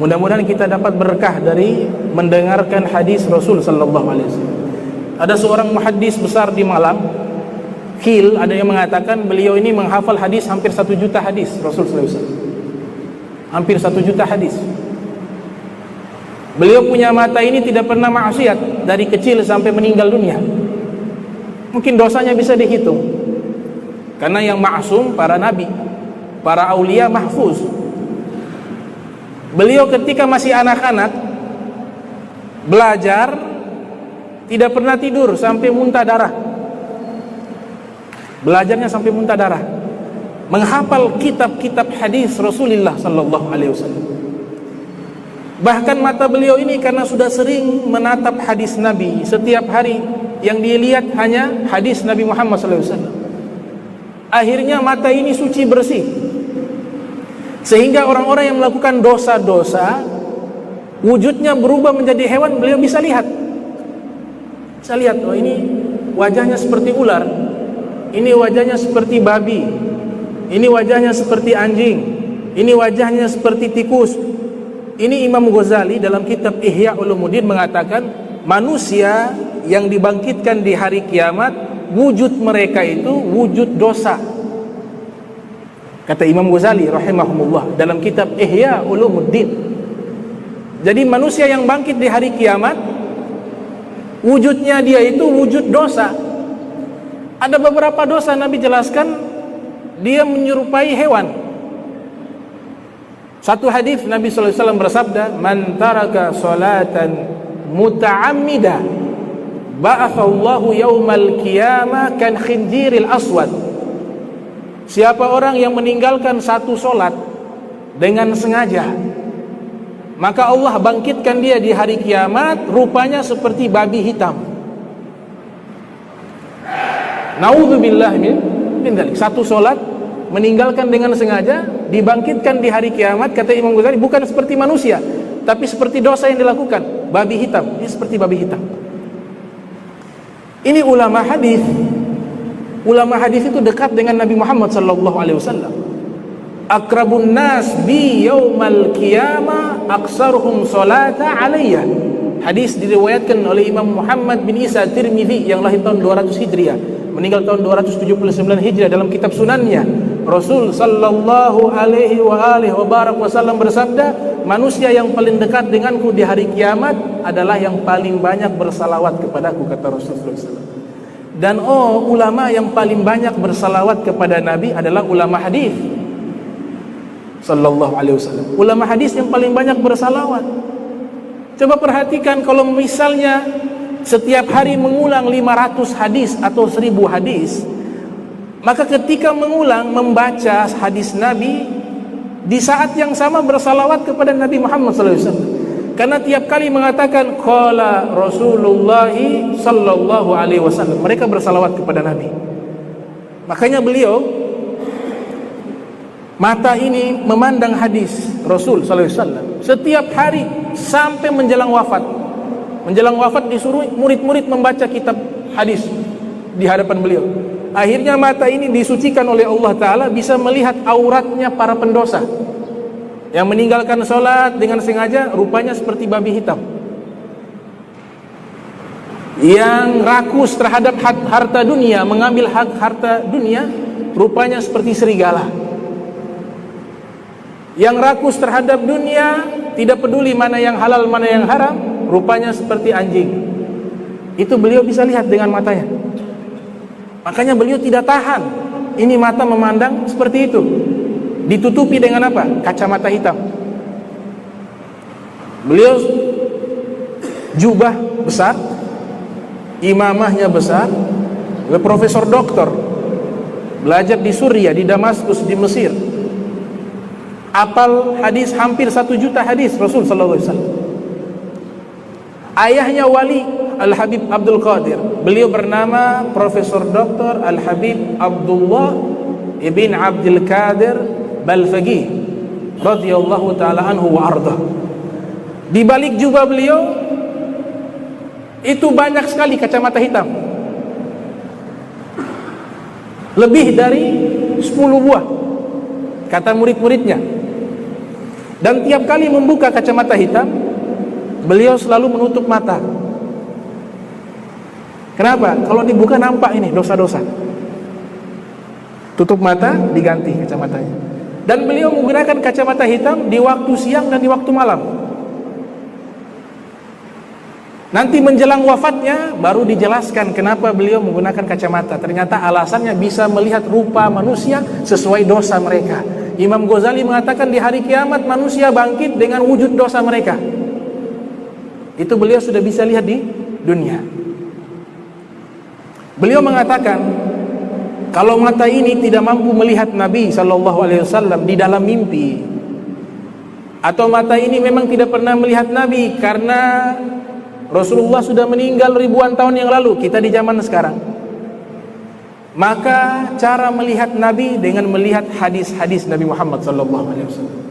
Mudah-mudahan kita dapat berkah dari mendengarkan hadis Rasul sallallahu alaihi wasallam. Ada seorang muhaddis besar di Malang, Khil, ada yang mengatakan beliau ini menghafal hadis hampir 1 juta hadis Rasul sallallahu alaihi wasallam. Hampir 1 juta hadis. Beliau punya mata ini tidak pernah maksiat dari kecil sampai meninggal dunia. Mungkin dosanya bisa dihitung. Karena yang ma'sum para nabi, para aulia mahfuz. Beliau ketika masih anak-anak belajar tidak pernah tidur sampai muntah darah. Belajarnya sampai muntah darah. Menghafal kitab-kitab hadis Rasulullah sallallahu alaihi wasallam. Bahkan mata beliau ini karena sudah sering menatap hadis Nabi, setiap hari yang dilihat hanya hadis Nabi Muhammad sallallahu alaihi wasallam. Akhirnya mata ini suci bersih. Sehingga orang-orang yang melakukan dosa-dosa wujudnya berubah menjadi hewan, beliau bisa lihat. Bisa lihat, oh ini wajahnya seperti ular, ini wajahnya seperti babi, ini wajahnya seperti anjing, ini wajahnya seperti tikus. Ini Imam Ghazali dalam kitab Ihya Ulumuddin mengatakan manusia yang dibangkitkan di hari kiamat, wujud mereka itu wujud dosa. Kata Imam Ghazali rahimahumullah dalam kitab Ihya Ulumuddin. Jadi manusia yang bangkit di hari kiamat, wujudnya dia itu wujud dosa. Ada beberapa dosa Nabi jelaskan dia menyerupai hewan. Satu hadis Nabi sallallahu alaihi wasallam bersabda, "Man taraka salatan muta'ammida ba'athallahu yaumal qiyamah kan khinjiril aswad." Siapa orang yang meninggalkan satu solat dengan sengaja, maka Allah bangkitkan dia di hari kiamat rupanya seperti babi hitam. Naudzubillah min dzalik. Satu solat meninggalkan dengan sengaja, dibangkitkan di hari kiamat, kata Imam Ghazali, bukan seperti manusia, tapi seperti dosa yang dilakukan, babi hitam. Ini seperti babi hitam. Ini ulama hadis. Ulama hadis itu dekat dengan Nabi Muhammad sallallahu alaihi wasallam. Akrabun nas bi yaumal qiyamah aksaruhum salata alayya. Hadis diriwayatkan oleh Imam Muhammad bin Isa Tirmidzi yang lahir tahun 200 Hijriah, meninggal tahun 279 Hijriah. Dalam kitab sunannya, Rasul sallallahu alaihi wasallam bersabda, manusia yang paling dekat denganku di hari kiamat adalah yang paling banyak bersalawat kepadaku, kata Rasul sallallahu alaihi wasallam. Dan ulama yang paling banyak bersalawat kepada Nabi adalah ulama hadis sallallahu alaihi wasallam. Ulama hadis yang paling banyak bersalawat. Coba perhatikan, kalau misalnya setiap hari mengulang 500 hadis atau 1000 hadis, maka ketika mengulang membaca hadis Nabi, di saat yang sama bersalawat kepada Nabi Muhammad sallallahu alaihi wasallam. Karena tiap kali mengatakan qala Rasulullah sallallahu alaihi wasallam, mereka bersalawat kepada Nabi. Makanya beliau mata ini memandang hadis Rasul sallallahu alaihi wasallam setiap hari sampai menjelang wafat. Menjelang wafat disuruh murid-murid membaca kitab hadis di hadapan beliau. Akhirnya mata ini disucikan oleh Allah Ta'ala, bisa melihat auratnya para pendosa yang meninggalkan sholat dengan sengaja, rupanya seperti babi hitam. Yang rakus terhadap harta dunia, mengambil hak harta dunia, rupanya seperti serigala. Yang rakus terhadap dunia, tidak peduli mana yang halal mana yang haram, rupanya seperti anjing. Itu beliau bisa lihat dengan matanya. Makanya beliau tidak tahan, ini mata memandang seperti itu. Ditutupi dengan apa? Kacamata hitam. Beliau jubah besar, imamahnya besar, profesor doktor, belajar di Suriah, di Damaskus, di Mesir. Apal hadis hampir 1 juta hadis Rasul sallallahu alaihi wasallam. Ayahnya wali Al-Habib Abdul Qadir. Beliau bernama Profesor Dr. Al-Habib Abdullah Ibn Abdul Qadir Balfaqih radhiyallahu taala anhu wa ardah. Di balik jubah beliau itu banyak sekali kacamata hitam. Lebih dari 10 buah, kata murid-muridnya. Dan tiap kali membuka kacamata hitam, beliau selalu menutup mata. Kenapa? Kalau dibuka nampak ini dosa-dosa. Tutup mata, diganti kacamatanya. Dan beliau menggunakan kacamata hitam di waktu siang dan di waktu malam. Nanti menjelang wafatnya baru dijelaskan kenapa beliau menggunakan kacamata. Ternyata alasannya bisa melihat rupa manusia sesuai dosa mereka. Imam Ghazali mengatakan di hari kiamat manusia bangkit dengan wujud dosa mereka. Itu beliau sudah bisa lihat di dunia. Beliau mengatakan, kalau mata ini tidak mampu melihat Nabi SAW di dalam mimpi, atau mata ini memang tidak pernah melihat Nabi karena Rasulullah sudah meninggal ribuan tahun yang lalu, kita di zaman sekarang, maka cara melihat Nabi dengan melihat hadis-hadis Nabi Muhammad SAW.